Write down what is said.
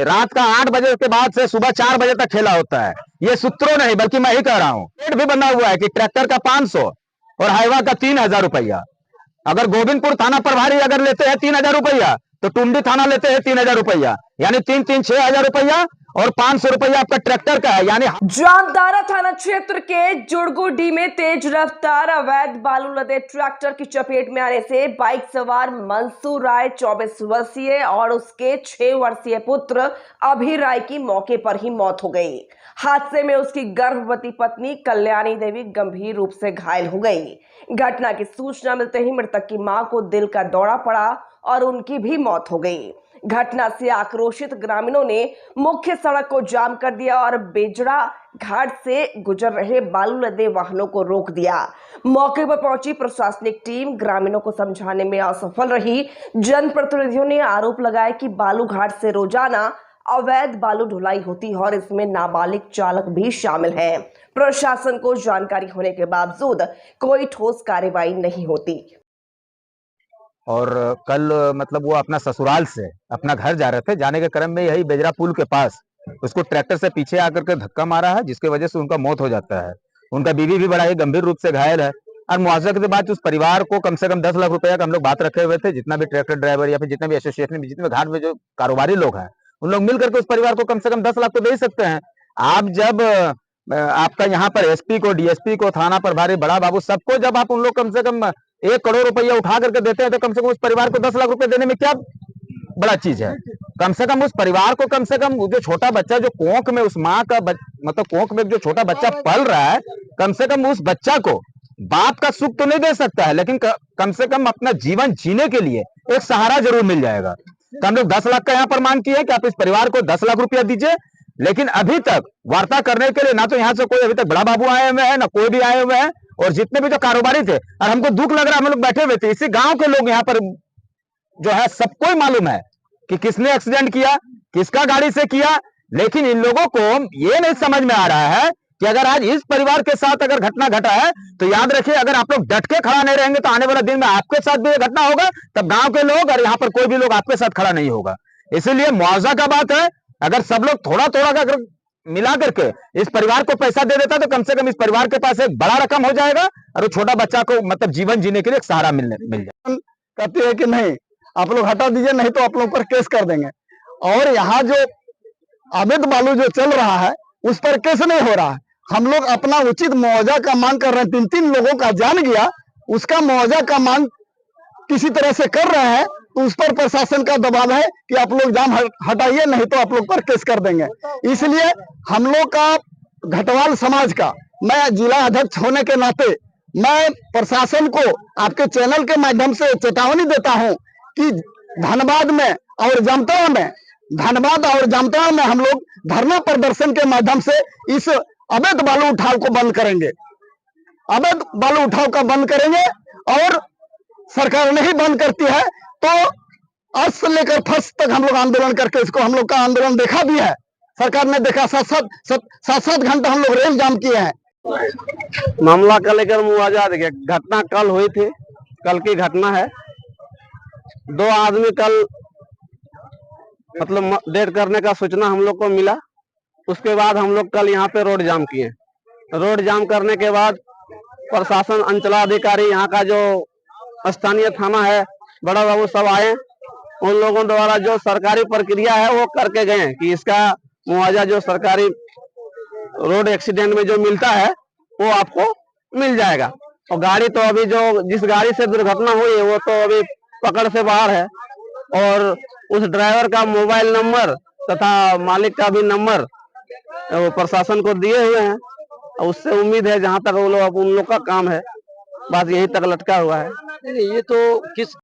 से रात का 8 बजे के बाद से सुबह 4 बजे तक खेला होता है। ये सूत्रों नहीं बल्कि मैं ही कह रहा हूँ। रेट भी बना हुआ है कि ट्रैक्टर का 500 और हाईवा का 3000 रुपया। अगर गोविंदपुर थाना प्रभारी अगर लेते हैं 3000 रुपया, तो टुंडी थाना लेते हैं 3000 रुपया, यानी 3 6 हजार रुपया और 500 रुपया आपका ट्रैक्टर का है। यानी जामताड़ा थाना क्षेत्र के जुड़गुडी में तेज रफ्तार अवैध बालू लदे ट्रैक्टर की चपेट में आने से बाइक सवार मंसूर राय 24 वर्षीय और उसके 6 वर्षीय पुत्र अभी राय की मौके पर ही मौत हो गई। हादसे में उसकी गर्भवती पत्नी कल्याणी देवी गंभीर रूप से घायल हो गई। घटना की सूचना मिलते ही मृतक की मां को दिल का दौरा पड़ा और उनकी भी मौत हो गई। घटना से आक्रोशित ग्रामीणों ने मुख्य सड़क को जाम कर दिया और बेजड़ा घाट से गुजर रहे बालू लदे वाहनों को रोक दिया। मौके पर पहुंची प्रशासनिक टीम ग्रामीणों को समझाने में असफल रही। जनप्रतिनिधियों ने आरोप लगाया कि बालू घाट से रोजाना अवैध बालू ढुलाई होती है और इसमें नाबालिग चालक भी शामिल है। प्रशासन को जानकारी होने के बावजूद कोई ठोस कार्रवाई नहीं होती। और कल मतलब वो अपना ससुराल से अपना घर जा रहे थे, जाने के क्रम में यही बेजरा पुल के पास उसको ट्रैक्टर से पीछे आकर के धक्का मारा है, जिसकी वजह से उनका मौत हो जाता है। उनका बीवी भी बड़ा ही गंभीर रूप से घायल है। और मुआवजा के बाद उस परिवार को कम से कम 10 लाख रुपया का हम लोग बात रखे हुए थे। जितना भी ट्रैक्टर ड्राइवर या फिर जितने भी एसोसिएशन में जितने घाट में जो कारोबारी लोग हैं, उन लोग मिलकर के उस परिवार को कम से कम 10 लाख तो दे ही सकते हैं। आप जब आपका यहाँ पर एसपी को, डीएसपी को, थाना प्रभारी, बड़ा बाबू, सबको जब आप उन लोग कम से कम 1 करोड़ रुपया उठा करके देते हैं, तो कम से कम उस परिवार को 10 लाख रुपए देने में क्या बड़ा चीज है। कम से कम उस परिवार को, कम से कम जो छोटा बच्चा जो कोख में उस माँ का मतलब कोख में जो छोटा बच्चा पल रहा है, कम से कम उस बच्चा को बाप का सुख तो नहीं दे सकता है, लेकिन कम से कम अपना जीवन जीने के लिए एक सहारा जरूर मिल जाएगा। तो हम लोग 10 लाख का यहाँ पर मांग किए कि आप इस परिवार को 10 लाख रुपया दीजिए। लेकिन अभी तक वार्ता करने के लिए ना तो यहाँ से कोई अभी तक बड़ा बाबू आए हुए हैं, ना कोई भी आए हुए हैं। और जितने भी जो कारोबारी थे, और हमको दुख लग रहा है, हम लोग बैठे हुए थे, इसी गांव के लोग यहाँ पर जो है सबको ही मालूम है कि किसने एक्सीडेंट किया, किसका गाड़ी से किया। लेकिन इन लोगों को ये नहीं समझ में आ रहा है कि अगर आज इस परिवार के साथ अगर घटना घटा है, तो याद रखिए, अगर आप लोग डट के खड़ा नहीं रहेंगे तो आने वाला दिन में आपके साथ भी ये घटना होगा। तब गांव के लोग और यहाँ पर कोई भी लोग आपके साथ खड़ा नहीं होगा। इसीलिए मुआवजा का बात है, अगर सब लोग थोड़ा थोड़ा का मिला करके इस परिवार को पैसा दे देता, तो कम से कम इस परिवार के पास एक बड़ा रकम हो जाएगा और वो छोटा बच्चा को मतलब जीवन जीने के लिए एक सहारा मिल जाए। कहते हैं कि नहीं, आप लोग हटा दीजिए, नहीं तो आप लोग पर केस कर देंगे। और यहाँ जो अवैध बालू जो चल रहा है, उस पर केस नहीं हो रहा है। हम लोग अपना उचित मुआवजा का मांग कर रहे हैं। 3 लोगों का जान गया, उसका मुआवजा का मांग किसी तरह से कर रहे हैं, तो उस पर प्रशासन का दबाव है कि आप लोग जाम हटाइए, नहीं तो आप लोग पर केस कर देंगे। इसलिए हम लोग का घटवाल समाज का, मैं जिला अध्यक्ष होने के नाते मैं प्रशासन को आपके चैनल के माध्यम से चेतावनी देता हूं कि धनबाद में और जामताड़ा में, धनबाद और जामताड़ा में हम लोग धरना प्रदर्शन के माध्यम से इस अवैध बालू उठाव को बंद करेंगे। अवैध बालू उठाव का बंद करेंगे, और सरकार नहीं बंद करती है तो आज से लेकर फर्स्ट तक हम लोग आंदोलन करके इसको, हम लोग का आंदोलन देखा भी है, सरकार ने देखा। 7 घंटा हम लोग रेल जाम किए हैं। मामला का लेकर मुआवजा देखिए, घटना कल हुई थी, कल की घटना है। 2 आदमी कल मतलब डेथ करने का सूचना हम लोग को मिला। उसके बाद हम लोग कल यहाँ पे रोड जाम किए। रोड जाम करने के बाद प्रशासन, अंचलाधिकारी, यहाँ का जो स्थानीय थाना है, बड़ा बाबू सब आए। उन लोगों द्वारा जो सरकारी प्रक्रिया है वो करके गए कि इसका मुआवजा जो सरकारी रोड एक्सीडेंट में जो मिलता है वो आपको मिल जाएगा। और गाड़ी तो अभी जो जिस गाड़ी से दुर्घटना हुई है वो तो अभी पकड़ से बाहर है, और उस ड्राइवर का मोबाइल नंबर तथा मालिक का भी नंबर वो प्रशासन को दिए हुए हैं। उससे उम्मीद है जहां तक वो लोग, उन लोग का काम है, बस यहीं तक लटका हुआ है। ये तो किस